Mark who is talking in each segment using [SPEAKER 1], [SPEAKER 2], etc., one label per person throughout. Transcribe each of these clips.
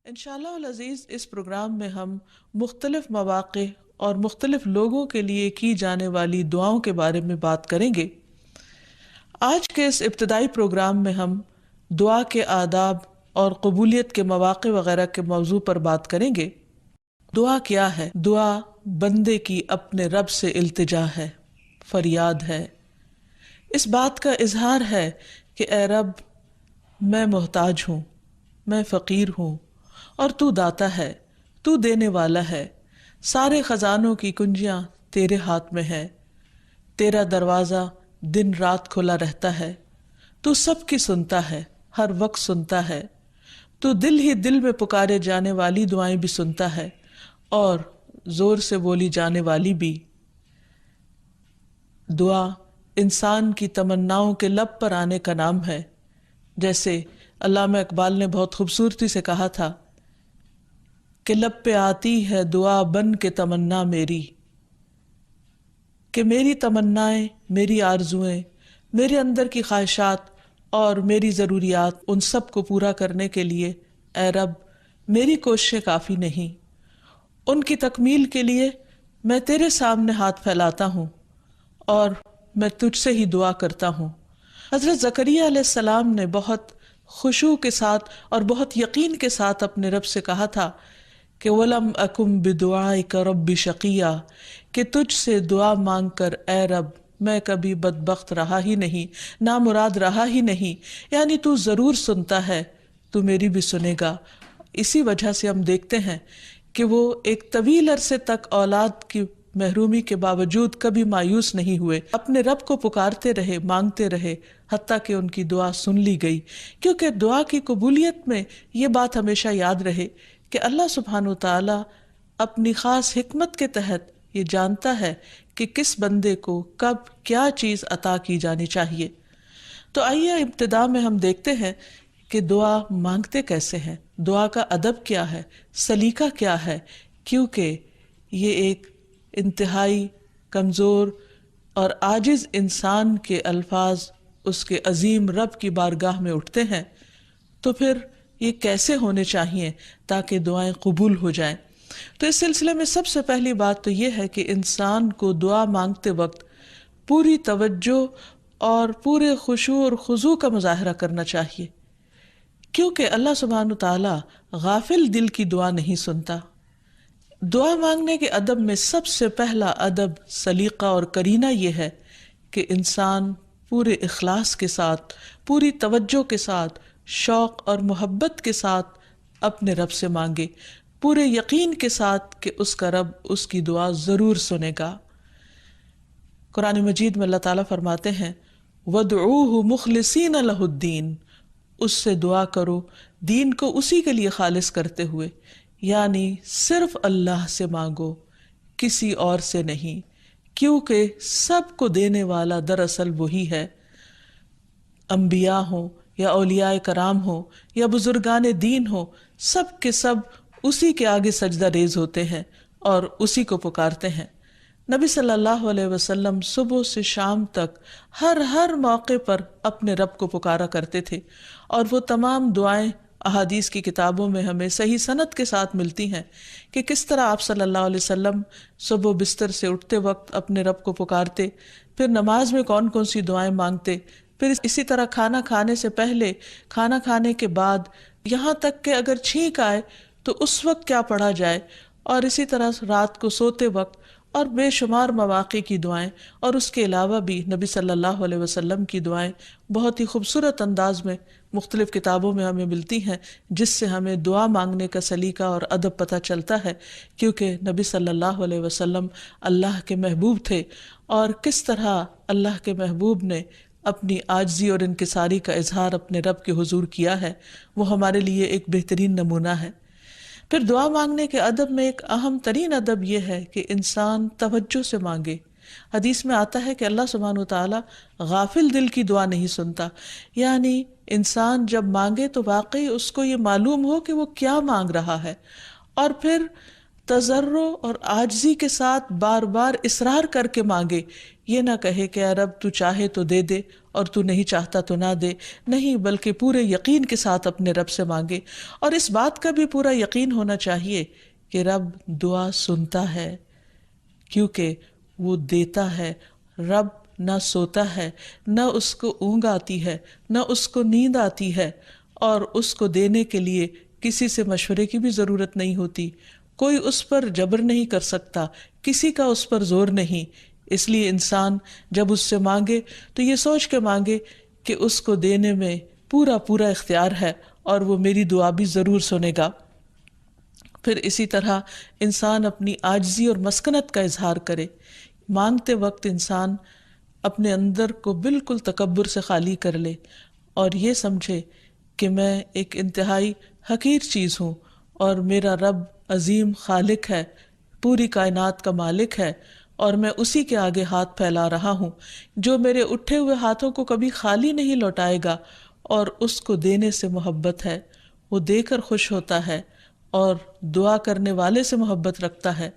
[SPEAKER 1] انشاءاللہ العزیز اس پروگرام میں ہم مختلف مواقع اور مختلف لوگوں کے لیے کی جانے والی دعاؤں کے بارے میں بات کریں گے۔ آج کے اس ابتدائی پروگرام میں ہم دعا کے آداب اور قبولیت کے مواقع وغیرہ کے موضوع پر بات کریں گے۔ دعا کیا ہے؟ دعا بندے کی اپنے رب سے التجا ہے، فریاد ہے، اس بات کا اظہار ہے کہ اے رب میں محتاج ہوں، میں فقیر ہوں اور تو داتا ہے، تو دینے والا ہے، سارے خزانوں کی کنجیاں تیرے ہاتھ میں ہے، تیرا دروازہ دن رات کھلا رہتا ہے، تو سب کی سنتا ہے، ہر وقت سنتا ہے، تو دل ہی دل میں پکارے جانے والی دعائیں بھی سنتا ہے اور زور سے بولی جانے والی بھی۔ دعا انسان کی تمناؤں کے لب پر آنے کا نام ہے، جیسے علامہ اقبال نے بہت خوبصورتی سے کہا تھا کہ لب پہ آتی ہے دعا بن کے تمنا میری، کہ میری تمنائیں، میری آرزوئیں، میرے اندر کی خواہشات اور میری ضروریات، ان سب کو پورا کرنے کے لیے اے رب میری کوششیں کافی نہیں، ان کی تکمیل کے لیے میں تیرے سامنے ہاتھ پھیلاتا ہوں اور میں تجھ سے ہی دعا کرتا ہوں۔ حضرت زکریا علیہ السلام نے بہت خشوع کے ساتھ اور بہت یقین کے ساتھ اپنے رب سے کہا تھا کہ وَلَمْ أَكُمْ بِدُعَائِكَ رَبِّ شَقِيًّا، کہ تجھ سے دعا مانگ کر اے رب میں کبھی بدبخت رہا ہی نہیں، نامراد رہا ہی نہیں، یعنی تو ضرور سنتا ہے، تو میری بھی سنے گا۔ اسی وجہ سے ہم دیکھتے ہیں کہ وہ ایک طویل عرصے تک اولاد کی محرومی کے باوجود کبھی مایوس نہیں ہوئے، اپنے رب کو پکارتے رہے، مانگتے رہے، حتیٰ کہ ان کی دعا سن لی گئی۔ کیونکہ دعا کی قبولیت میں یہ بات ہمیشہ یاد رہے کہ اللہ سبحانہ وتعالی اپنی خاص حکمت کے تحت یہ جانتا ہے کہ کس بندے کو کب کیا چیز عطا کی جانی چاہیے۔ تو آئیے ابتدا میں ہم دیکھتے ہیں کہ دعا مانگتے کیسے ہیں، دعا کا ادب کیا ہے، سلیقہ کیا ہے، کیونکہ یہ ایک انتہائی کمزور اور عاجز انسان کے الفاظ اس کے عظیم رب کی بارگاہ میں اٹھتے ہیں، تو پھر یہ کیسے ہونے چاہیے تاکہ دعائیں قبول ہو جائیں۔ تو اس سلسلے میں سب سے پہلی بات تو یہ ہے کہ انسان کو دعا مانگتے وقت پوری توجہ اور پورے خشوع اور خضوع کا مظاہرہ کرنا چاہیے، کیونکہ اللہ سبحانہ تعالیٰ غافل دل کی دعا نہیں سنتا۔ دعا مانگنے کے ادب میں سب سے پہلا ادب، سلیقہ اور کرینہ یہ ہے کہ انسان پورے اخلاص کے ساتھ، پوری توجہ کے ساتھ، شوق اور محبت کے ساتھ اپنے رب سے مانگے، پورے یقین کے ساتھ کہ اس کا رب اس کی دعا ضرور سنے گا۔ قرآن مجید میں اللہ تعالیٰ فرماتے ہیں وَادْعُوهُ مُخْلِصِينَ لَهُ الدِّينَ، اس سے دعا کرو دین کو اسی کے لیے خالص کرتے ہوئے، یعنی صرف اللہ سے مانگو، کسی اور سے نہیں، کیونکہ سب کو دینے والا دراصل وہی ہے۔ انبیاء ہوں یا اولیاء کرام ہوں یا بزرگان دین ہوں، سب کے سب اسی کے آگے سجدہ ریز ہوتے ہیں اور اسی کو پکارتے ہیں۔ نبی صلی اللہ علیہ وسلم صبح سے شام تک ہر موقع پر اپنے رب کو پکارا کرتے تھے، اور وہ تمام دعائیں احادیث کی کتابوں میں ہمیں صحیح سند کے ساتھ ملتی ہیں کہ کس طرح آپ صلی اللہ علیہ وسلم صبح بستر سے اٹھتے وقت اپنے رب کو پکارتے، پھر نماز میں کون کون سی دعائیں مانگتے، پھر اسی طرح کھانا کھانے سے پہلے، کھانا کھانے کے بعد، یہاں تک کہ اگر چھینک آئے تو اس وقت کیا پڑھا جائے، اور اسی طرح رات کو سوتے وقت، اور بے شمار مواقع کی دعائیں، اور اس کے علاوہ بھی نبی صلی اللہ علیہ وسلم کی دعائیں بہت ہی خوبصورت انداز میں مختلف کتابوں میں ہمیں ملتی ہیں، جس سے ہمیں دعا مانگنے کا سلیقہ اور ادب پتہ چلتا ہے، کیونکہ نبی صلی اللہ علیہ وسلم اللہ کے محبوب تھے، اور کس طرح اللہ کے محبوب نے اپنی عاجزی اور انکساری کا اظہار اپنے رب کے حضور کیا ہے، وہ ہمارے لیے ایک بہترین نمونہ ہے۔ پھر دعا مانگنے کے ادب میں ایک اہم ترین ادب یہ ہے کہ انسان توجہ سے مانگے۔ حدیث میں آتا ہے کہ اللہ سبحانہ وتعالیٰ غافل دل کی دعا نہیں سنتا، یعنی انسان جب مانگے تو واقعی اس کو یہ معلوم ہو کہ وہ کیا مانگ رہا ہے، اور پھر تضرع اور عاجزی کے ساتھ بار بار اصرار کر کے مانگے. یہ نہ کہے کہ اے رب تو چاہے تو دے دے اور تو نہیں چاہتا تو نہ دے، نہیں، بلکہ پورے یقین کے ساتھ اپنے رب سے مانگے. اور اس بات کا بھی پورا یقین ہونا چاہیے کہ رب دعا سنتا ہے، کیونکہ وہ دیتا ہے. رب نہ سوتا ہے، نہ اس کو اونگ آتی ہے، نہ اس کو نیند آتی ہے، اور اس کو دینے کے لیے کسی سے مشورے کی بھی ضرورت نہیں ہوتی. کوئی اس پر جبر نہیں کر سکتا، کسی کا اس پر زور نہیں. اس لیے انسان جب اس سے مانگے تو یہ سوچ کے مانگے کہ اس کو دینے میں پورا پورا اختیار ہے اور وہ میری دعا بھی ضرور سنے گا. پھر اسی طرح انسان اپنی عاجزی اور مسکنت کا اظہار کرے. مانگتے وقت انسان اپنے اندر کو بالکل تکبر سے خالی کر لے اور یہ سمجھے کہ میں ایک انتہائی حقیر چیز ہوں اور میرا رب عظیم خالق ہے، پوری کائنات کا مالک ہے، اور میں اسی کے آگے ہاتھ پھیلا رہا ہوں جو میرے اٹھے ہوئے ہاتھوں کو کبھی خالی نہیں لوٹائے گا، اور اس کو دینے سے محبت ہے. وہ دے کر خوش ہوتا ہے اور دعا کرنے والے سے محبت رکھتا ہے،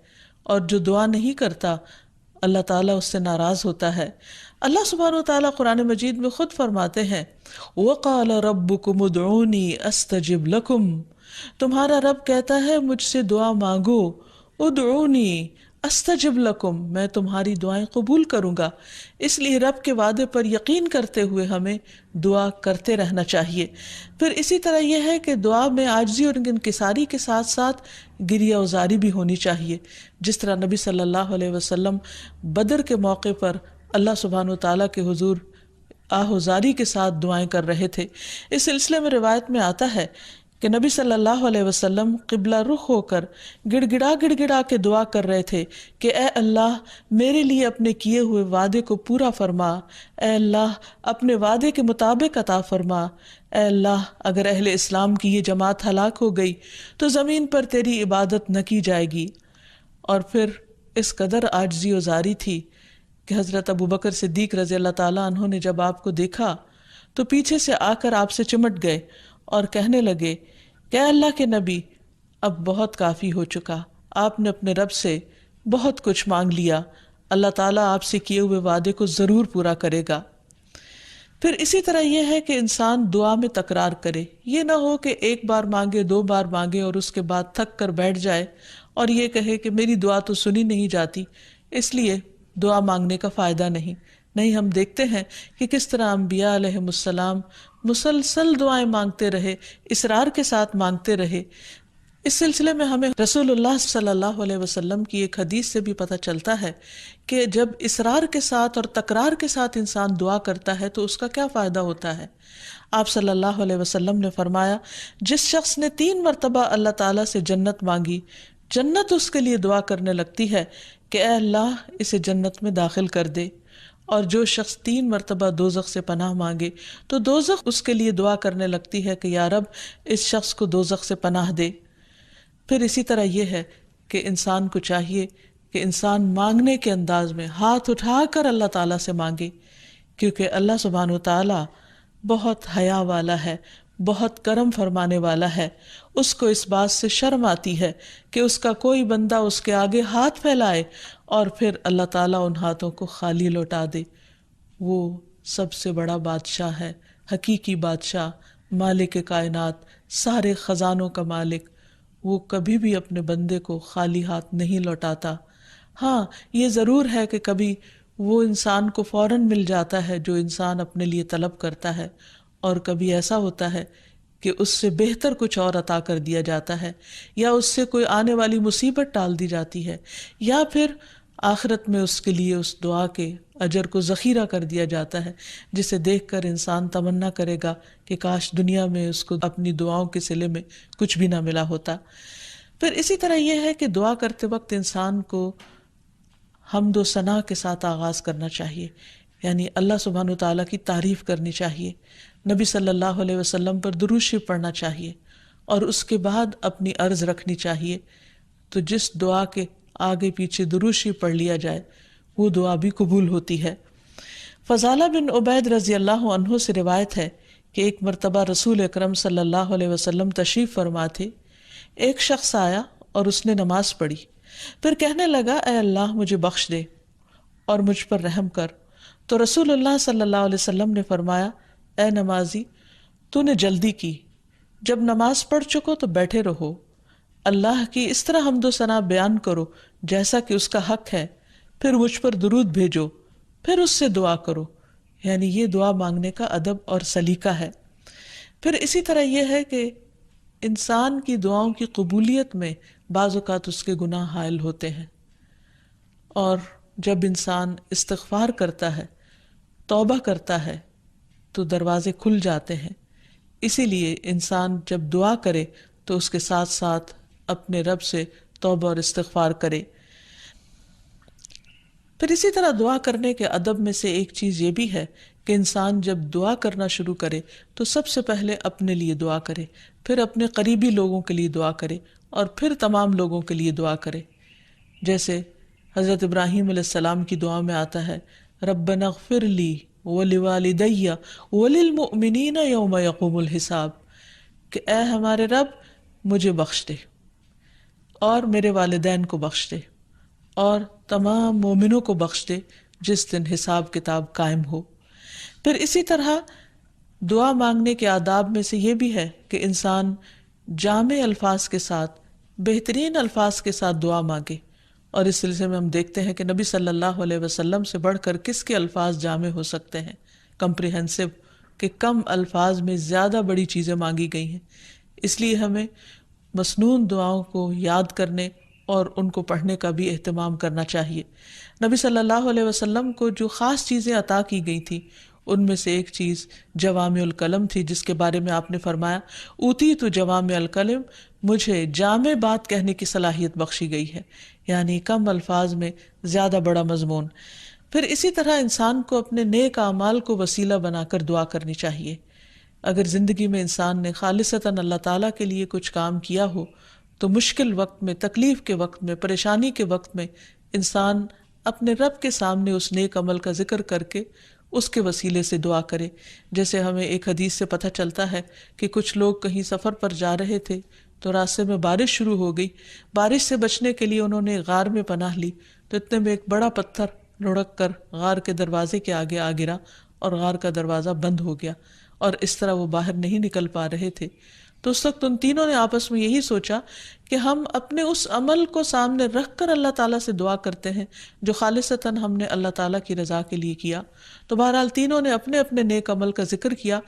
[SPEAKER 1] اور جو دعا نہیں کرتا اللہ تعالیٰ اس سے ناراض ہوتا ہے. اللہ سبحانہ و تعالیٰ قرآن مجید میں خود فرماتے ہیں وَقَالَ رَبُّكُمُ ادْعُونِي أَسْتَجِبْ لَكُمْ. تمہارا رب کہتا ہے مجھ سے دعا مانگو، ادعونی استجب لکم، میں تمہاری دعائیں قبول کروں گا. اس لیے رب کے وعدے پر یقین کرتے ہوئے ہمیں دعا کرتے رہنا چاہیے. پھر اسی طرح یہ ہے کہ دعا میں عاجزی اور انکساری کے ساتھ ساتھ گریہ وزاری بھی ہونی چاہیے، جس طرح نبی صلی اللہ علیہ وسلم بدر کے موقع پر اللہ سبحانہ و تعالیٰ کے حضور آہوزاری کے ساتھ دعائیں کر رہے تھے. اس سلسلے میں روایت میں آتا ہے کہ نبی صلی اللہ علیہ وسلم قبلہ رخ ہو کر گڑ گڑا کے دعا کر رہے تھے کہ اے اللہ میرے لیے اپنے کیے ہوئے وعدے کو پورا فرما، اے اللہ اپنے وعدے کے مطابق عطا فرما، اے اللہ اگر اہل اسلام کی یہ جماعت ہلاک ہو گئی تو زمین پر تیری عبادت نہ کی جائے گی. اور پھر اس قدر عاجزی و زاری تھی کہ حضرت ابوبکر صدیق رضی اللہ تعالیٰ عنہ نے جب آپ کو دیکھا تو پیچھے سے آ کر آپ سے چمٹ گئے اور کہنے لگے کہ اے اللہ کے نبی اب بہت کافی ہو چکا، آپ نے اپنے رب سے بہت کچھ مانگ لیا، اللہ تعالیٰ آپ سے کیے ہوئے وعدے کو ضرور پورا کرے گا. پھر اسی طرح یہ ہے کہ انسان دعا میں تکرار کرے. یہ نہ ہو کہ ایک بار مانگے، دو بار مانگے اور اس کے بعد تھک کر بیٹھ جائے اور یہ کہے کہ میری دعا تو سنی نہیں جاتی، اس لیے دعا مانگنے کا فائدہ نہیں. نہیں، ہم دیکھتے ہیں کہ کس طرح انبیاء علیہم السلام مسلسل دعائیں مانگتے رہے، اصرار کے ساتھ مانگتے رہے. اس سلسلے میں ہمیں رسول اللہ صلی اللہ علیہ وسلم کی ایک حدیث سے بھی پتہ چلتا ہے کہ جب اصرار کے ساتھ اور تکرار کے ساتھ انسان دعا کرتا ہے تو اس کا کیا فائدہ ہوتا ہے. آپ صلی اللہ علیہ وسلم نے فرمایا جس شخص نے 3 مرتبہ اللہ تعالیٰ سے جنت مانگی، جنت اس کے لیے دعا کرنے لگتی ہے کہ اے اللہ اسے جنت میں داخل کر دے. اور جو شخص 3 مرتبہ دوزخ سے پناہ مانگے تو دوزخ اس کے لیے دعا کرنے لگتی ہے کہ یا رب اس شخص کو دوزخ سے پناہ دے. پھر اسی طرح یہ ہے کہ انسان کو چاہیے کہ انسان مانگنے کے انداز میں ہاتھ اٹھا کر اللہ تعالیٰ سے مانگے، کیونکہ اللہ سبحانہ و تعالیٰ بہت حیا والا ہے، بہت کرم فرمانے والا ہے. اس کو اس بات سے شرم آتی ہے کہ اس کا کوئی بندہ اس کے آگے ہاتھ پھیلائے اور پھر اللہ تعالیٰ ان ہاتھوں کو خالی لوٹا دے. وہ سب سے بڑا بادشاہ ہے، حقیقی بادشاہ، مالک کائنات، سارے خزانوں کا مالک. وہ کبھی بھی اپنے بندے کو خالی ہاتھ نہیں لوٹاتا. ہاں یہ ضرور ہے کہ کبھی وہ انسان کو فوراً مل جاتا ہے جو انسان اپنے لیے طلب کرتا ہے، اور کبھی ایسا ہوتا ہے کہ اس سے بہتر کچھ اور عطا کر دیا جاتا ہے، یا اس سے کوئی آنے والی مصیبت ٹال دی جاتی ہے، یا پھر آخرت میں اس کے لیے اس دعا کے اجر کو ذخیرہ کر دیا جاتا ہے، جسے دیکھ کر انسان تمنا کرے گا کہ کاش دنیا میں اس کو اپنی دعاؤں کے صلے میں کچھ بھی نہ ملا ہوتا. پھر اسی طرح یہ ہے کہ دعا کرتے وقت انسان کو حمد و ثنا کے ساتھ آغاز کرنا چاہیے، یعنی اللہ سبحانہ تعالیٰ کی تعریف کرنی چاہیے، نبی صلی اللہ علیہ وسلم پر درود شریف پڑھنا چاہیے، اور اس کے بعد اپنی عرض رکھنی چاہیے. تو جس دعا کے آگے پیچھے درود شریف پڑھ لیا جائے وہ دعا بھی قبول ہوتی ہے. فضالہ بن عبید رضی اللہ عنہ سے روایت ہے کہ ایک مرتبہ رسول اکرم صلی اللہ علیہ وسلم تشریف فرما تھے. ایک شخص آیا اور اس نے نماز پڑھی، پھر کہنے لگا اے اللہ مجھے بخش دے اور مجھ پر رحم کر، تو رسول اللہ صلی اللہ علیہ وسلم نے فرمایا اے نمازی تو نے جلدی کی، جب نماز پڑھ چکو تو بیٹھے رہو، اللہ کی اس طرح حمد و ثنا بیان کرو جیسا کہ اس کا حق ہے، پھر مجھ پر درود بھیجو، پھر اس سے دعا کرو، یعنی یہ دعا مانگنے کا ادب اور سلیقہ ہے۔ پھر اسی طرح یہ ہے کہ انسان کی دعاؤں کی قبولیت میں بعض اوقات اس کے گناہ حائل ہوتے ہیں، اور جب انسان استغفار کرتا ہے، توبہ کرتا ہے تو دروازے کھل جاتے ہیں۔ اسی لیے انسان جب دعا کرے تو اس کے ساتھ ساتھ اپنے رب سے توبہ اور استغفار کرے۔ پھر اسی طرح دعا کرنے کے ادب میں سے ایک چیز یہ بھی ہے کہ انسان جب دعا کرنا شروع کرے تو سب سے پہلے اپنے لیے دعا کرے، پھر اپنے قریبی لوگوں کے لیے دعا کرے، اور پھر تمام لوگوں کے لیے دعا کرے۔ جیسے حضرت ابراہیم علیہ السلام کی دعا میں آتا ہے ربنا اغفر لی ولوالدی وللمؤمنین یوم یقوم الحساب، کہ اے ہمارے رب مجھے بخش دے اور میرے والدین کو بخش دے اور تمام مومنوں کو بخش دے جس دن حساب کتاب قائم ہو۔ پھر اسی طرح دعا مانگنے کے آداب میں سے یہ بھی ہے کہ انسان جامع الفاظ کے ساتھ، بہترین الفاظ کے ساتھ دعا مانگے، اور اس سلسلے میں ہم دیکھتے ہیں کہ نبی صلی اللہ علیہ وسلم سے بڑھ کر کس کے الفاظ جامع ہو سکتے ہیں، کمپریہنسو، کہ کم الفاظ میں زیادہ بڑی چیزیں مانگی گئی ہیں۔ اس لیے ہمیں مسنون دعاؤں کو یاد کرنے اور ان کو پڑھنے کا بھی اہتمام کرنا چاہیے۔ نبی صلی اللہ علیہ وسلم کو جو خاص چیزیں عطا کی گئی تھی ان میں سے ایک چیز جوامع الکلم تھی، جس کے بارے میں آپ نے فرمایا اوتی تو جوامع الکلم، مجھے جامع بات کہنے کی صلاحیت بخشی گئی ہے، یعنی کم الفاظ میں زیادہ بڑا مضمون۔ پھر اسی طرح انسان کو اپنے نیک اعمال کو وسیلہ بنا کر دعا کرنی چاہیے۔ اگر زندگی میں انسان نے خالصتاً اللہ تعالیٰ کے لیے کچھ کام کیا ہو تو مشکل وقت میں، تکلیف کے وقت میں، پریشانی کے وقت میں انسان اپنے رب کے سامنے اس نیک عمل کا ذکر کر کے اس کے وسیلے سے دعا کرے۔ جیسے ہمیں ایک حدیث سے پتہ چلتا ہے کہ کچھ لوگ کہیں سفر پر جا رہے تھے تو راستے میں بارش شروع ہو گئی، بارش سے بچنے کے لیے انہوں نے غار میں پناہ لی، تو اتنے میں ایک بڑا پتھر لڑک کر غار کے دروازے کے آگے آ گرا اور غار کا دروازہ بند ہو گیا، اور اس طرح وہ باہر نہیں نکل پا رہے تھے۔ تو اس وقت ان تینوں نے آپس میں یہی سوچا کہ ہم اپنے اس عمل کو سامنے رکھ کر اللہ تعالیٰ سے دعا کرتے ہیں جو خالصتاً ہم نے اللہ تعالیٰ کی رضا کے لیے کیا۔ تو بہرحال تینوں نے اپنے اپنے نیک عمل کا ذکر کیا،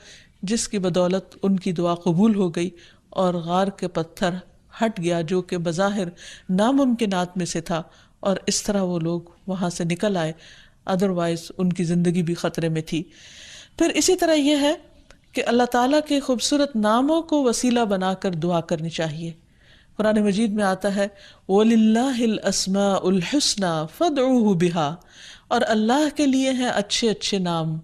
[SPEAKER 1] جس کی بدولت ان کی دعا قبول ہو گئی اور غار کے پتھر ہٹ گیا جو کہ بظاہر ناممکنات میں سے تھا، اور اس طرح وہ لوگ وہاں سے نکل آئے، ادروائز ان کی زندگی بھی خطرے میں تھی۔ پھر اسی طرح یہ ہے کہ اللہ تعالیٰ کے خوبصورت ناموں کو وسیلہ بنا کر دعا کرنی چاہیے۔ قرآن مجید میں آتا ہے وَلِلَّهِ الْأَسْمَاءُ الْحُسْنَى فَادْعُوهُ بِهَا، اور اللہ کے لیے ہیں اچھے اچھے نام،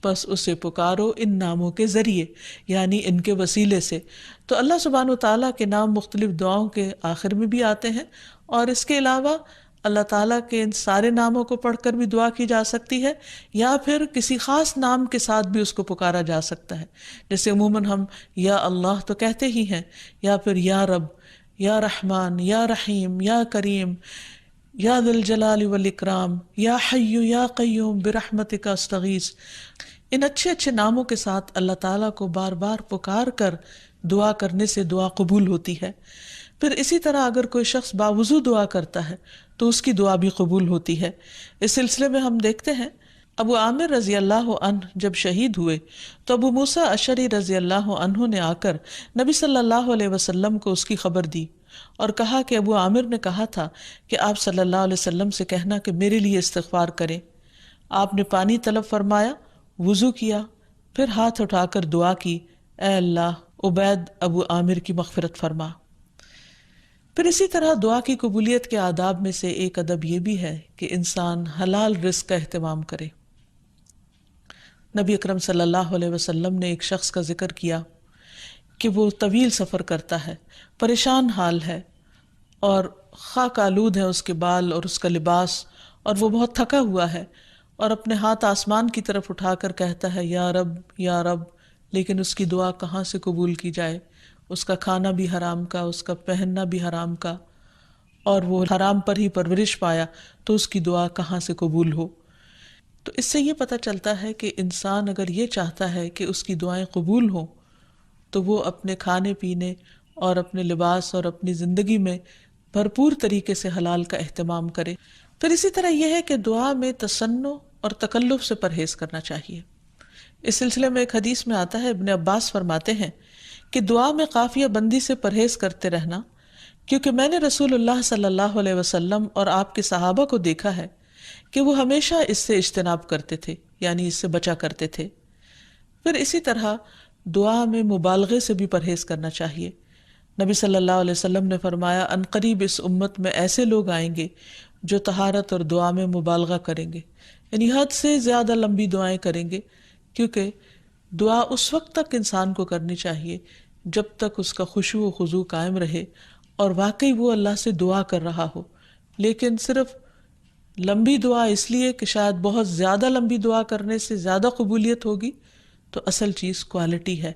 [SPEAKER 1] بس اسے پکارو ان ناموں کے ذریعے، یعنی ان کے وسیلے سے۔ تو اللہ سبحانہ وتعالیٰ کے نام مختلف دعاؤں کے آخر میں بھی آتے ہیں، اور اس کے علاوہ اللہ تعالیٰ کے ان سارے ناموں کو پڑھ کر بھی دعا کی جا سکتی ہے، یا پھر کسی خاص نام کے ساتھ بھی اس کو پکارا جا سکتا ہے۔ جیسے عموماً ہم یا اللہ تو کہتے ہی ہیں، یا پھر یا رب، یا رحمان، یا رحیم، یا کریم، یا ذی الجلال والاکرام، یا حی یا قیوم برحمتک استغیث۔ ان اچھے اچھے ناموں کے ساتھ اللہ تعالیٰ کو بار بار پکار کر دعا کرنے سے دعا قبول ہوتی ہے۔ پھر اسی طرح اگر کوئی شخص باوضو دعا کرتا ہے تو اس کی دعا بھی قبول ہوتی ہے۔ اس سلسلے میں ہم دیکھتے ہیں ابو عامر رضی اللہ عنہ جب شہید ہوئے تو ابو موسیٰ اشعری رضی اللہ عنہ نے آ کر نبی صلی اللہ علیہ وسلم کو اس کی خبر دی اور کہا کہ ابو عامر نے کہا تھا کہ آپ صلی اللہ علیہ وسلم سے کہنا کہ میرے لیے استغفار کریں۔ آپ نے پانی طلب فرمایا، وضو کیا، پھر ہاتھ اٹھا کر دعا کی، اے اللہ عبید ابو عامر کی مغفرت فرما۔ پھر اسی طرح دعا کی قبولیت کے آداب میں سے ایک ادب یہ بھی ہے کہ انسان حلال رزق کا اہتمام کرے۔ نبی اکرم صلی اللہ علیہ وسلم نے ایک شخص کا ذکر کیا کہ وہ طویل سفر کرتا ہے، پریشان حال ہے، اور خاک آلود ہے اس کے بال اور اس کا لباس، اور وہ بہت تھکا ہوا ہے، اور اپنے ہاتھ آسمان کی طرف اٹھا کر کہتا ہے یا رب یا رب، لیکن اس کی دعا کہاں سے قبول کی جائے؟ اس کا کھانا بھی حرام کا، اس کا پہننا بھی حرام کا، اور وہ حرام پر ہی پرورش پایا تو اس کی دعا کہاں سے قبول ہو۔ تو اس سے یہ پتہ چلتا ہے کہ انسان اگر یہ چاہتا ہے کہ اس کی دعائیں قبول ہوں تو وہ اپنے کھانے پینے اور اپنے لباس اور اپنی زندگی میں بھرپور طریقے سے حلال کا اہتمام کرے۔ پھر اسی طرح یہ ہے کہ دعا میں تصنع اور تکلف سے پرہیز کرنا چاہیے۔ اس سلسلے میں ایک حدیث میں آتا ہے، ابن عباس فرماتے ہیں کہ دعا میں قافیہ بندی سے پرہیز کرتے رہنا، کیونکہ میں نے رسول اللہ صلی اللہ علیہ وسلم اور آپ کے صحابہ کو دیکھا ہے کہ وہ ہمیشہ اس سے اجتناب کرتے تھے، یعنی اس سے بچا کرتے تھے۔ پھر اسی طرح دعا میں مبالغے سے بھی پرہیز کرنا چاہیے۔ نبی صلی اللہ علیہ وسلم نے فرمایا، ان قریب اس امت میں ایسے لوگ آئیں گے جو طہارت اور دعا میں مبالغہ کریں گے، یعنی حد سے زیادہ لمبی دعائیں کریں گے، کیونکہ دعا اس وقت تک انسان کو کرنی چاہیے جب تک اس کا خشوع و خضوع قائم رہے اور واقعی وہ اللہ سے دعا کر رہا ہو۔ لیکن صرف لمبی دعا اس لیے کہ شاید بہت زیادہ لمبی دعا کرنے سے زیادہ قبولیت ہوگی، تو اصل چیز کوالٹی ہے۔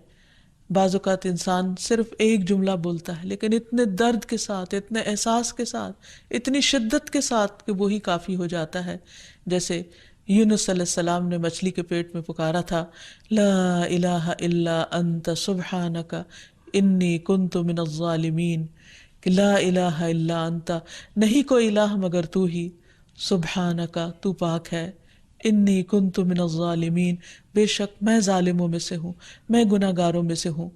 [SPEAKER 1] بعض اوقات انسان صرف ایک جملہ بولتا ہے لیکن اتنے درد کے ساتھ، اتنے احساس کے ساتھ، اتنی شدت کے ساتھ کہ وہی کافی ہو جاتا ہے۔ جیسے یونس علیہ السلام نے مچھلی کے پیٹ میں پکارا تھا، لا الہ الا انت سبحانک انی کنت من الظالمین، کہ لا الہ الا انت، نہیں کوئی الہ مگر تو ہی، سبحانک تو پاک ہے، انی کنت من الظالمین بے شک میں ظالموں میں سے ہوں، میں گناہ گاروں میں سے ہوں۔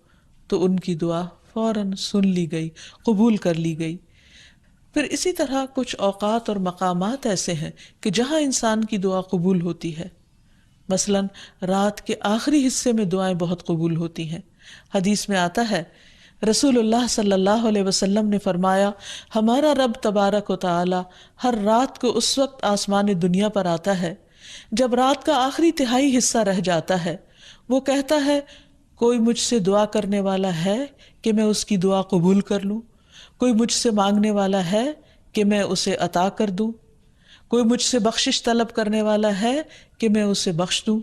[SPEAKER 1] تو ان کی دعا فوراً سن لی گئی، قبول کر لی گئی۔ پھر اسی طرح کچھ اوقات اور مقامات ایسے ہیں کہ جہاں انسان کی دعا قبول ہوتی ہے، مثلاً رات کے آخری حصے میں دعائیں بہت قبول ہوتی ہیں۔ حدیث میں آتا ہے، رسول اللہ صلی اللہ علیہ وسلم نے فرمایا، ہمارا رب تبارک و تعالی ہر رات کو اس وقت آسمان دنیا پر آتا ہے جب رات کا آخری تہائی حصہ رہ جاتا ہے۔ وہ کہتا ہے، کوئی مجھ سے دعا کرنے والا ہے کہ میں اس کی دعا قبول کر لوں؟ کوئی مجھ سے مانگنے والا ہے کہ میں اسے عطا کر دوں؟ کوئی مجھ سے بخشش طلب کرنے والا ہے کہ میں اسے بخش دوں؟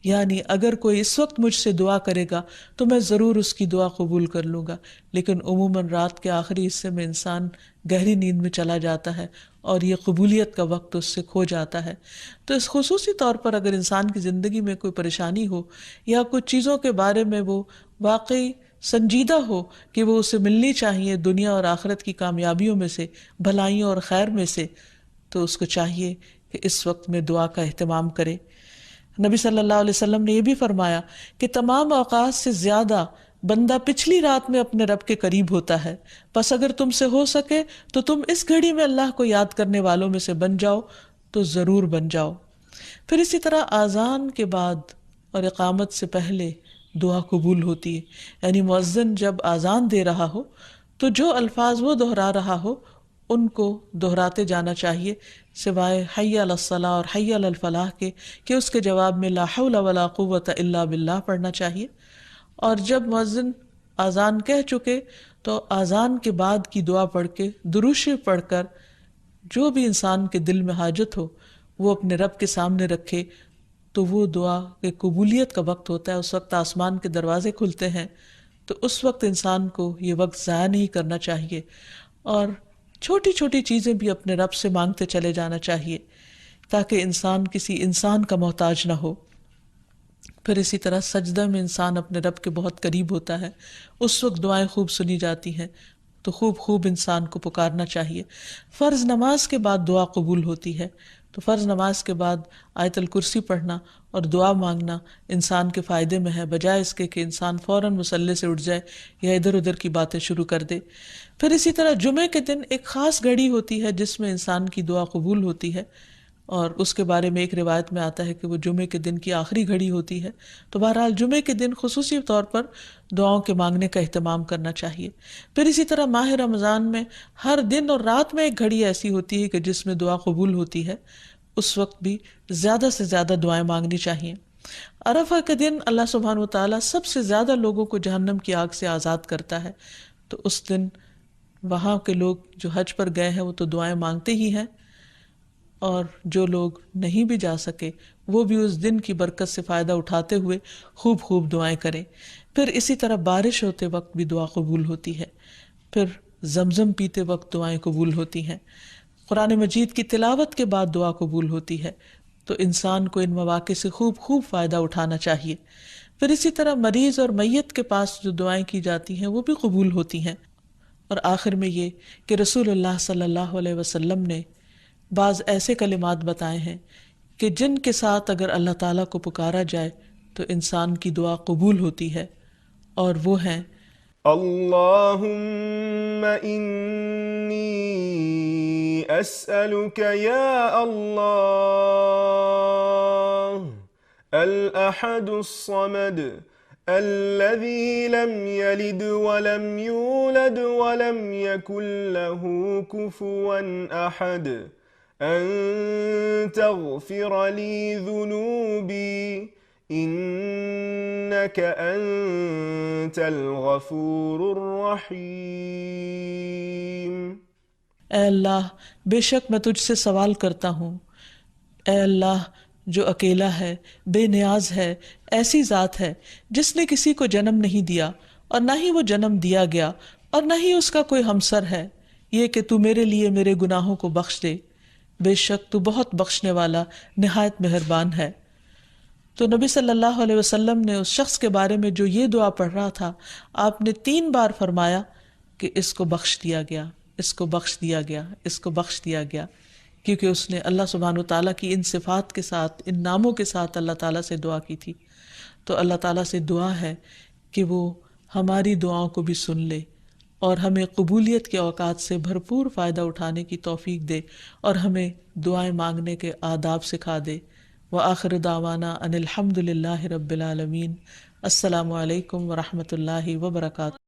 [SPEAKER 1] یعنی اگر کوئی اس وقت مجھ سے دعا کرے گا تو میں ضرور اس کی دعا قبول کر لوں گا۔ لیکن عموماً رات کے آخری حصے میں انسان گہری نیند میں چلا جاتا ہے اور یہ قبولیت کا وقت اس سے کھو جاتا ہے۔ تو اس خصوصی طور پر اگر انسان کی زندگی میں کوئی پریشانی ہو یا کچھ چیزوں کے بارے میں وہ واقعی سنجیدہ ہو کہ وہ اسے ملنی چاہیے دنیا اور آخرت کی کامیابیوں میں سے، بھلائیوں اور خیر میں سے، تو اس کو چاہیے کہ اس وقت میں دعا کا اہتمام کرے۔ نبی صلی اللہ علیہ وسلم نے یہ بھی فرمایا کہ تمام اوقات سے زیادہ بندہ پچھلی رات میں اپنے رب کے قریب ہوتا ہے، پس اگر تم سے ہو سکے تو تم اس گھڑی میں اللہ کو یاد کرنے والوں میں سے بن جاؤ تو ضرور بن جاؤ۔ پھر اسی طرح اذان کے بعد اور اقامت سے پہلے دعا قبول ہوتی ہے، یعنی مؤذن جب اذان دے رہا ہو تو جو الفاظ وہ دہرا رہا ہو ان کو دہراتے جانا چاہیے، سوائے حی علی الصلاح اور حی علی الفلاح کے، کہ اس کے جواب میں لا حول ولا قوت الا باللہ پڑھنا چاہیے۔ اور جب مؤذن اذان کہہ چکے تو اذان کے بعد کی دعا پڑھ کے، درود شریف پڑھ کر، جو بھی انسان کے دل میں حاجت ہو وہ اپنے رب کے سامنے رکھے، تو وہ دعا کے قبولیت کا وقت ہوتا ہے، اس وقت آسمان کے دروازے کھلتے ہیں۔ تو اس وقت انسان کو یہ وقت ضائع نہیں کرنا چاہیے اور چھوٹی چھوٹی چیزیں بھی اپنے رب سے مانگتے چلے جانا چاہیے تاکہ انسان کسی انسان کا محتاج نہ ہو۔ پھر اسی طرح سجدہ میں انسان اپنے رب کے بہت قریب ہوتا ہے، اس وقت دعائیں خوب سنی جاتی ہیں، تو خوب انسان کو پکارنا چاہیے۔ فرض نماز کے بعد دعا قبول ہوتی ہے، تو فرض نماز کے بعد آیت الکرسی پڑھنا اور دعا مانگنا انسان کے فائدے میں ہے، بجائے اس کے کہ انسان فوراً مصلی سے اٹھ جائے یا ادھر ادھر کی باتیں شروع کر دے۔ پھر اسی طرح جمعے کے دن ایک خاص گھڑی ہوتی ہے جس میں انسان کی دعا قبول ہوتی ہے، اور اس کے بارے میں ایک روایت میں آتا ہے کہ وہ جمعے کے دن کی آخری گھڑی ہوتی ہے۔ تو بہرحال جمعے کے دن خصوصی طور پر دعاؤں کے مانگنے کا اہتمام کرنا چاہیے۔ پھر اسی طرح ماہ رمضان میں ہر دن اور رات میں ایک گھڑی ایسی ہوتی ہے کہ جس میں دعا قبول ہوتی ہے، اس وقت بھی زیادہ سے زیادہ دعائیں مانگنی چاہیے۔ عرفہ کے دن اللہ سبحانہ و تعالیٰ سب سے زیادہ لوگوں کو جہنم کی آگ سے آزاد کرتا ہے، تو اس دن وہاں کے لوگ جو حج پر گئے ہیں وہ تو دعائیں مانگتے ہی ہیں، اور جو لوگ نہیں بھی جا سکے وہ بھی اس دن کی برکت سے فائدہ اٹھاتے ہوئے خوب دعائیں کریں۔ پھر اسی طرح بارش ہوتے وقت بھی دعا قبول ہوتی ہے۔ پھر زمزم پیتے وقت دعائیں قبول ہوتی ہیں، قرآن مجید کی تلاوت کے بعد دعا قبول ہوتی ہے، تو انسان کو ان مواقع سے خوب خوب فائدہ اٹھانا چاہیے۔ پھر اسی طرح مریض اور میت کے پاس جو دعائیں کی جاتی ہیں وہ بھی قبول ہوتی ہیں۔ اور آخر میں یہ کہ رسول اللہ صلی اللہ علیہ وسلم نے بعض ایسے کلمات بتائے ہیں کہ جن کے ساتھ اگر اللہ تعالیٰ کو پکارا جائے تو انسان کی دعا قبول ہوتی ہے، اور وہ ہیں
[SPEAKER 2] اللهم إني أسألك يا الله الأحد الصمد الذي لم يلد ولم يولد ولم يكن له كفوا أحد أن تغفر لي ذنوبي انک انت الغفور الرحیم۔
[SPEAKER 1] اے اللہ بے شک میں تجھ سے سوال کرتا ہوں، اے اللہ جو اکیلا ہے، بے نیاز ہے، ایسی ذات ہے جس نے کسی کو جنم نہیں دیا اور نہ ہی وہ جنم دیا گیا اور نہ ہی اس کا کوئی ہمسر ہے، یہ کہ تو میرے لیے میرے گناہوں کو بخش دے، بے شک تو بہت بخشنے والا نہایت مہربان ہے۔ تو نبی صلی اللہ علیہ وسلم نے اس شخص کے بارے میں جو یہ دعا پڑھ رہا تھا، آپ نے 3 بار فرمایا کہ اس کو بخش دیا گیا، اس کو بخش دیا گیا، اس کو بخش دیا گیا، کیونکہ اس نے اللہ سبحانہ وتعالیٰ کی ان صفات کے ساتھ، ان ناموں کے ساتھ اللہ تعالیٰ سے دعا کی تھی۔ تو اللہ تعالیٰ سے دعا ہے کہ وہ ہماری دعاؤں کو بھی سن لے اور ہمیں قبولیت کے اوقات سے بھرپور فائدہ اٹھانے کی توفیق دے اور ہمیں دعائیں مانگنے کے آداب سکھا دے۔ وآخر دعوانا ان الحمد للہ رب العالمین۔ السلام علیکم ورحمۃ اللہ وبرکاتہ۔